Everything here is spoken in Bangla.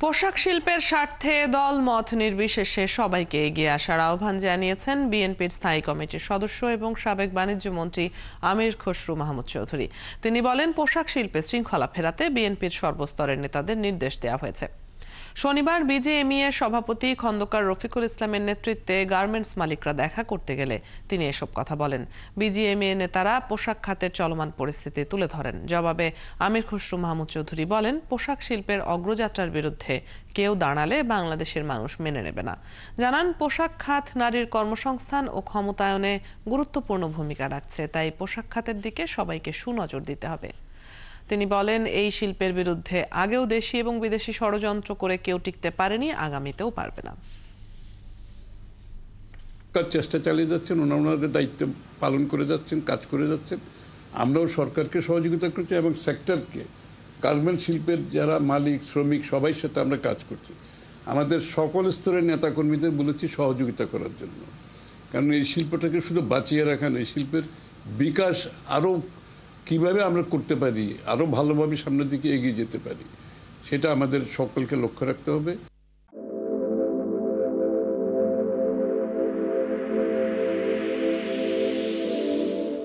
পোশাক শিল্পের স্বার্থে দল মত নির্বিশেষে সবাইকে এগিয়ে আসার আহ্বান জানিয়েছেন বিএনপির স্থায়ী কমিটির সদস্য এবং সাবেক বাণিজ্য মন্ত্রী আমির খসরু মাহমুদ চৌধুরী। তিনি বলেন, পোশাক শিল্পে শৃঙ্খলা ফেরাতে বিএনপির সর্বস্তরের নেতাদের নির্দেশ দেওয়া হয়েছে। শনিবার বিজিএমইএ সভাপতি খন্দকার রফিকুল ইসলামের নেতৃত্বে গার্মেন্টস মালিকরা দেখা করতে গেলে তিনি এসব কথা বলেন। বিজিএমইএ নেতারা পোশাক খাতের চলমান পরিস্থিতি তুলে ধরেন। জবাবে আমির খসরু মাহমুদ চৌধুরী বলেন, পোশাক শিল্পের অগ্রযাত্রার বিরুদ্ধে কেউ দাঁড়ালে বাংলাদেশের মানুষ মেনে নেবে না। জানান, পোশাক খাত নারীর কর্মসংস্থান ও ক্ষমতায়নে গুরুত্বপূর্ণ ভূমিকা রাখছে, তাই পোশাক খাতের দিকে সবাইকে সুনজর দিতে হবে। তিনি বলেন, এই শিল্পের বিরুদ্ধে আগেও দেশি এবং বিদেশি ষড়যন্ত্র করে কেউ টিকতে পারেনি, আগামীতেও পারবে না। চেষ্টা চালিয়ে যাচ্ছেন, ওনাদের দায়িত্ব পালন করে যাচ্ছেন, কাজ করে যাচ্ছেন। আমরাও সরকারকে সহযোগিতা করছি এবং সেক্টরকে, গার্মেন্টস শিল্পের যারা মালিক শ্রমিক সবাই সাথে আমরা কাজ করছি। আমাদের সকল স্তরের নেতাকর্মীদের বলেছি সহযোগিতা করার জন্য, কারণ এই শিল্পটাকে শুধু বাঁচিয়ে রাখা নয়, শিল্পের বিকাশ আরও কিভাবে আমরা করতে পারি, আরও ভালোভাবে সামনের দিকে এগিয়ে যেতে পারি, সেটা আমাদের সকলকে লক্ষ্য রাখতে হবে।